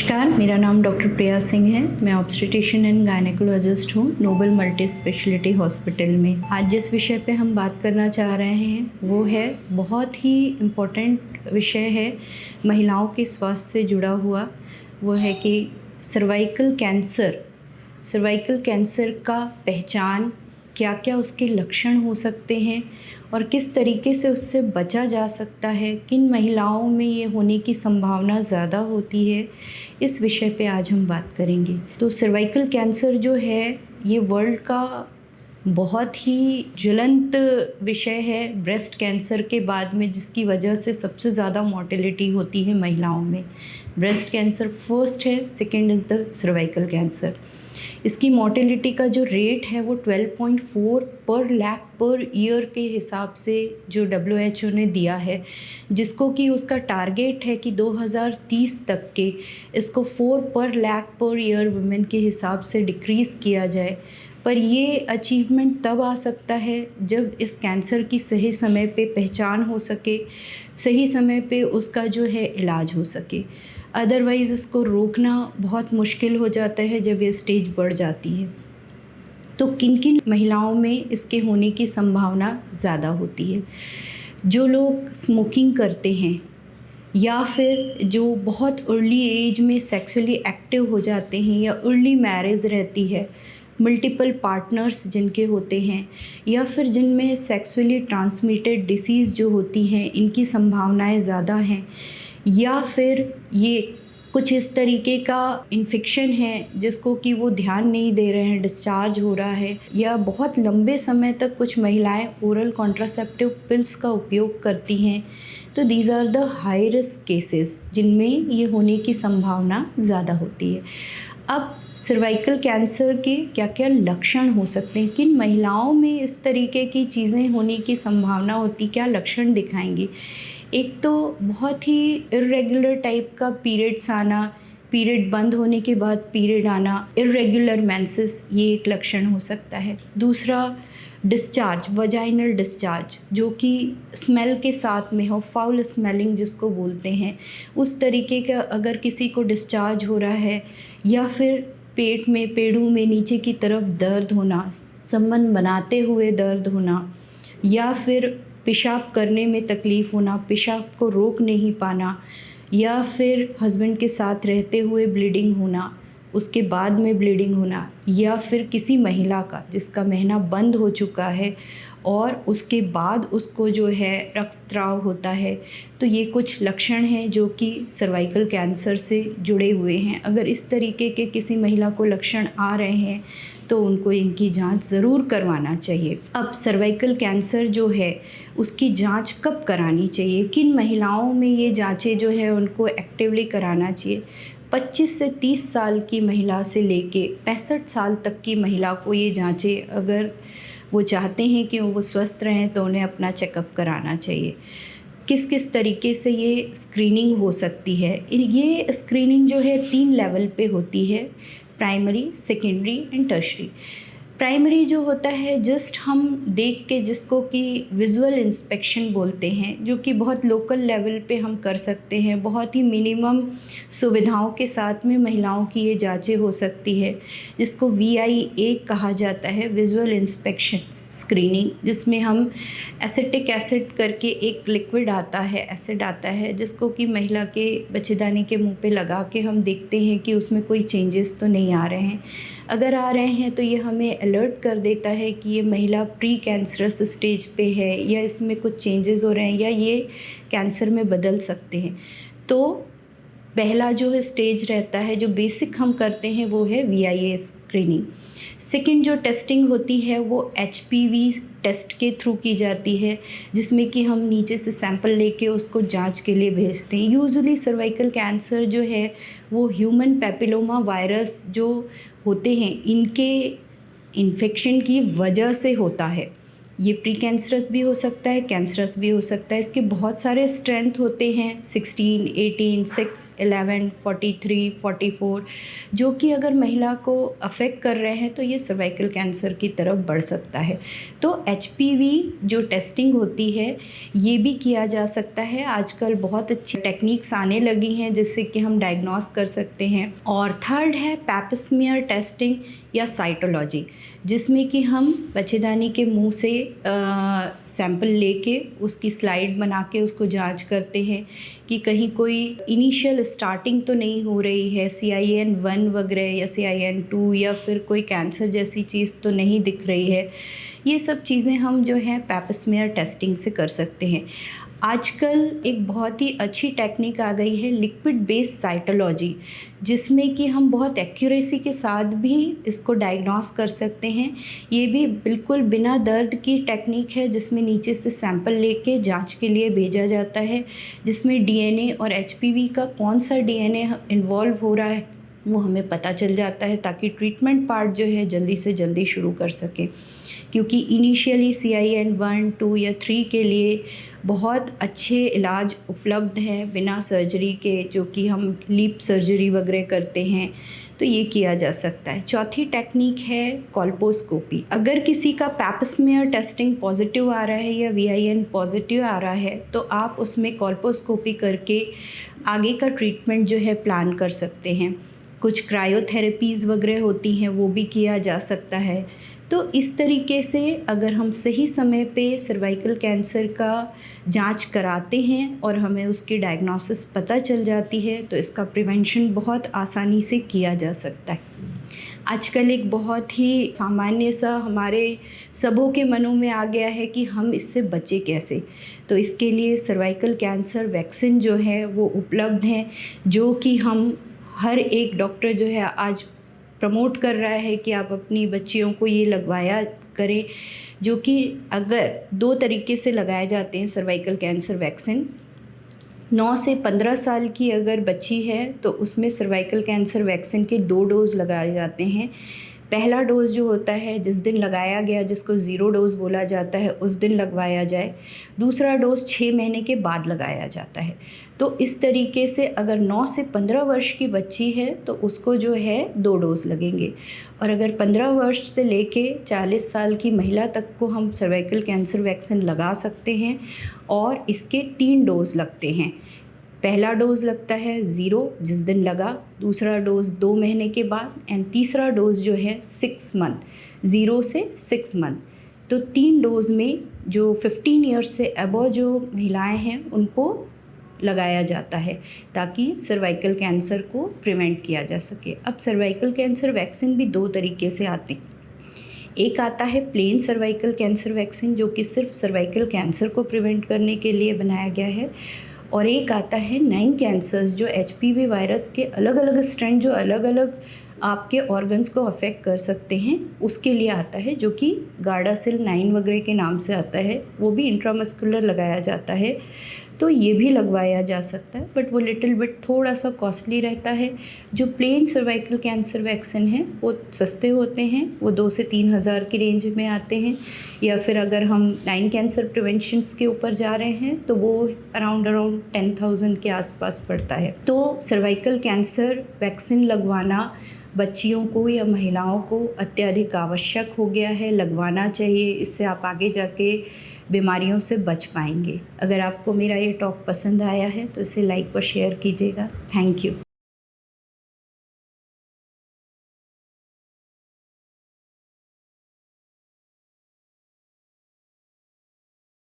नमस्कार, मेरा नाम डॉक्टर प्रिया सिंह है। मैं ऑब्स्टेट्रिशियन एंड गायनेकोलॉजिस्ट हूँ नोबल मल्टी स्पेशलिटी हॉस्पिटल में। आज जिस विषय पे हम बात करना चाह रहे हैं वो है बहुत ही इम्पोर्टेंट विषय है, महिलाओं के स्वास्थ्य से जुड़ा हुआ। वो है कि सर्वाइकल कैंसर का पहचान, क्या क्या उसके लक्षण हो सकते हैं और किस तरीके से उससे बचा जा सकता है, किन महिलाओं में ये होने की संभावना ज़्यादा होती है, इस विषय पे आज हम बात करेंगे। तो सर्वाइकल कैंसर जो है ये वर्ल्ड का बहुत ही ज्वलंत विषय है ब्रेस्ट कैंसर के बाद में, जिसकी वजह से सबसे ज़्यादा मॉर्टेलिटी होती है महिलाओं में। ब्रेस्ट कैंसर फर्स्ट है, second is the cervical cancer. इसकी मॉर्टेलिटी का जो रेट है वो 12.4 पर लाख पर ईयर के हिसाब से जो WHO ने दिया है, जिसको कि उसका टारगेट है कि 2030 तक के इसको 4 पर लाख पर ईयर वुमेन के हिसाब से डिक्रीज़ किया जाए। पर ये अचीवमेंट तब आ सकता है जब इस कैंसर की सही समय पे पहचान हो सके, सही समय पे उसका जो है इलाज हो सके। अदरवाइज़ इसको रोकना बहुत मुश्किल हो जाता है जब ये स्टेज बढ़ जाती है। तो किन किन महिलाओं में इसके होने की संभावना ज़्यादा होती है? जो लोग स्मोकिंग करते हैं या फिर जो बहुत अर्ली एज में सेक्सुअली एक्टिव हो जाते हैं या अर्ली मैरिज रहती है, मल्टीपल पार्टनर्स जिनके होते हैं, या फिर जिनमें सेक्सुअली ट्रांसमिटेड डिसीज़ जो होती हैं इनकी संभावनाएं ज़्यादा हैं, या फिर ये कुछ इस तरीके का इन्फेक्शन है जिसको कि वो ध्यान नहीं दे रहे हैं, डिस्चार्ज हो रहा है, या बहुत लंबे समय तक कुछ महिलाएं ओरल कॉन्ट्रासेप्टिव पिल्स का उपयोग करती हैं। तो these are the high risk cases जिनमें ये होने की संभावना ज़्यादा होती है। अब सर्वाइकल कैंसर के क्या क्या लक्षण हो सकते हैं, किन महिलाओं में इस तरीके की चीज़ें होने की संभावना होती, क्या लक्षण दिखाएंगी? एक तो बहुत ही इर्रेगुलर टाइप का पीरियड्स आना, पीरियड बंद होने के बाद पीरियड आना, इर्रेगुलर मेंसेस, ये एक लक्षण हो सकता है। दूसरा डिस्चार्ज, वजाइनल डिस्चार्ज, जो कि स्मेल के साथ में हो, फाउल स्मेलिंग जिसको बोलते हैं, उस तरीके का अगर किसी को डिस्चार्ज हो रहा है, या फिर पेट में, पेड़ों में नीचे की तरफ दर्द होना, संबंध बनाते हुए दर्द होना, या फिर पेशाब करने में तकलीफ़ होना, पेशाब को रोक नहीं पाना, या फिर हस्बैंड के साथ रहते हुए ब्लीडिंग होना, उसके बाद में ब्लीडिंग होना, या फिर किसी महिला का जिसका महीना बंद हो चुका है और उसके बाद उसको जो है रक्तस्राव होता है। तो ये कुछ लक्षण हैं जो कि सर्वाइकल कैंसर से जुड़े हुए हैं। अगर इस तरीके के किसी महिला को लक्षण आ रहे हैं तो उनको इनकी जांच ज़रूर करवाना चाहिए। अब सर्वाइकल कैंसर जो है उसकी जांच कब करानी चाहिए, किन महिलाओं में ये जांचें जो है उनको एक्टिवली कराना चाहिए? 25 से 30 साल की महिला से लेके 65 साल तक की महिला को ये जांचें, अगर वो चाहते हैं कि वो स्वस्थ रहें तो उन्हें अपना चेकअप कराना चाहिए। किस किस तरीके से ये स्क्रीनिंग हो सकती है? ये स्क्रीनिंग जो है 3 लेवल पे होती है, primary, secondary and tertiary. Primary जो होता है जस्ट हम देख के, जिसको कि विजुअल इंस्पेक्शन बोलते हैं, जो कि बहुत लोकल लेवल पे हम कर सकते हैं, बहुत ही मिनिमम सुविधाओं के साथ में महिलाओं की ये जांचें हो सकती है, जिसको VIA कहा जाता है, विजुअल इंस्पेक्शन स्क्रीनिंग, जिसमें हम एसिटिक एसिड करके एक लिक्विड आता है, एसिड आता है, जिसको कि महिला के बच्चेदानी के मुंह पे लगा के हम देखते हैं कि उसमें कोई चेंजेस तो नहीं आ रहे हैं। अगर आ रहे हैं तो ये हमें अलर्ट कर देता है कि ये महिला प्री कैंसरस स्टेज पे है, या इसमें कुछ चेंजेस हो रहे हैं, या ये कैंसर में बदल सकते हैं। तो पहला जो है स्टेज रहता है, जो बेसिक हम करते हैं, वो है VIA स्क्रीनिंग। सेकंड जो टेस्टिंग होती है वो HPV टेस्ट के थ्रू की जाती है, जिसमें कि हम नीचे से सैंपल लेके उसको जांच के लिए भेजते हैं। यूजुअली सर्वाइकल कैंसर जो है वो ह्यूमन पैपिलोमा वायरस जो होते हैं, इनके इन्फेक्शन की वजह से होता है। ये प्री कैंसरस भी हो सकता है, कैंसरस भी हो सकता है। इसके बहुत सारे स्ट्रेंथ होते हैं, 16, 18, 6, 11, 43, 44, जो कि अगर महिला को अफेक्ट कर रहे हैं तो ये सर्वाइकल कैंसर की तरफ बढ़ सकता है। तो HPV जो टेस्टिंग होती है ये भी किया जा सकता है। आजकल बहुत अच्छी टेक्निक्स आने लगी हैं जिससे कि हम डायग्नोस कर सकते हैं। और थर्ड है पैप्समियर टेस्टिंग या साइटोलॉजी, जिसमें कि हम बच्चेदानी के मुंह से सैंपल लेके उसकी स्लाइड बना के उसको जांच करते हैं कि कहीं कोई इनिशियल स्टार्टिंग तो नहीं हो रही है, CIN1 वगैरह या CIN2 या फिर कोई कैंसर जैसी चीज़ तो नहीं दिख रही है। ये सब चीज़ें हम जो है पैप्समियर टेस्टिंग से कर सकते हैं। आजकल एक बहुत ही अच्छी टेक्निक आ गई है लिक्विड बेस्ड साइटोलॉजी, जिसमें कि हम बहुत एक्यूरेसी के साथ भी इसको डायग्नोस कर सकते हैं। ये भी बिल्कुल बिना दर्द की टेक्निक है, जिसमें नीचे से सैंपल लेके जांच के लिए भेजा जाता है, जिसमें DNA और HPV का कौन सा DNA इन्वॉल्व हो रहा है वो हमें पता चल जाता है, ताकि ट्रीटमेंट पार्ट जो है जल्दी से जल्दी शुरू कर सकें। क्योंकि इनिशियली CIN1, 2 या 3 के लिए बहुत अच्छे इलाज उपलब्ध हैं बिना सर्जरी के, जो कि हम लीप सर्जरी वगैरह करते हैं, तो ये किया जा सकता है। चौथी टेक्निक है कोल्पोस्कोपी। अगर किसी का पैप्समियर टेस्टिंग पॉजिटिव आ रहा है या VIN पॉजिटिव आ रहा है तो आप उसमें कोल्पोस्कोपी करके आगे का ट्रीटमेंट जो है प्लान कर सकते हैं। कुछ क्रायोथेरेपीज़ वगैरह होती हैं वो भी किया जा सकता है। तो इस तरीके से अगर हम सही समय पे सर्वाइकल कैंसर का जांच कराते हैं और हमें उसकी डायग्नोसिस पता चल जाती है तो इसका प्रिवेंशन बहुत आसानी से किया जा सकता है। आजकल एक बहुत ही सामान्य सा हमारे सबों के मनों में आ गया है कि हम इससे बचे कैसे। तो इसके लिए सर्वाइकल कैंसर वैक्सीन जो है वो उपलब्ध हैं, जो कि हम हर एक डॉक्टर जो है आज प्रमोट कर रहा है कि आप अपनी बच्चियों को ये लगवाया करें, जो कि अगर 2 तरीके से लगाए जाते हैं सर्वाइकल कैंसर वैक्सीन। 9 से 15 साल की अगर बच्ची है तो उसमें सर्वाइकल कैंसर वैक्सीन के 2 डोज लगाए जाते हैं। पहला डोज़ जो होता है जिस दिन लगाया गया, जिसको 0 डोज़ बोला जाता है, उस दिन लगवाया जाए। दूसरा डोज़ 6 महीने के बाद लगाया जाता है। तो इस तरीके से अगर 9 से 15 वर्ष की बच्ची है तो उसको जो है 2 डोज़ लगेंगे, और अगर 15 वर्ष से लेके 40 साल की महिला तक को हम सर्वाइकल कैंसर वैक्सीन लगा सकते हैं, और इसके 3 डोज़ लगते हैं। पहला डोज़ लगता है 0 जिस दिन लगा, दूसरा डोज़ 2 महीने के बाद, एंड तीसरा डोज़ जो है 6 मंथ, 0 से 6 मंथ। तो 3 डोज़ में जो 15 ईयर्स से अबव जो महिलाएं हैं उनको लगाया जाता है, ताकि सर्वाइकल कैंसर को प्रिवेंट किया जा सके। अब सर्वाइकल कैंसर वैक्सीन भी 2 तरीके से आते हैं। एक आता है प्लेन सर्वाइकल कैंसर वैक्सीन, जो कि सिर्फ सर्वाइकल कैंसर को प्रिवेंट करने के लिए बनाया गया है, और एक आता है 9 कैंसर्स जो HPV वायरस के अलग अलग स्ट्रेन जो अलग अलग आपके ऑर्गन्स को अफेक्ट कर सकते हैं, उसके लिए आता है, जो कि गार्डासिल 9 वगैरह के नाम से आता है। वो भी इंट्रामस्कुलर लगाया जाता है, तो ये भी लगवाया जा सकता है, बट वो लिटिल बिट थोड़ा सा कॉस्टली रहता है। जो प्लेन सर्वाइकल कैंसर वैक्सीन है वो सस्ते होते हैं, वो 2 से 3 हज़ार की रेंज में आते हैं, या फिर अगर हम 9 कैंसर प्रिवेंशंस के ऊपर जा रहे हैं तो वो अराउंड 10,000 के आसपास पड़ता है। तो सर्वाइकल कैंसर वैक्सीन लगवाना बच्चियों को या महिलाओं को अत्यधिक आवश्यक हो गया है, लगवाना चाहिए। इससे आप आगे जाके बीमारियों से बच पाएंगे। अगर आपको मेरा ये टॉक पसंद आया है तो इसे लाइक और शेयर कीजिएगा। Thank you.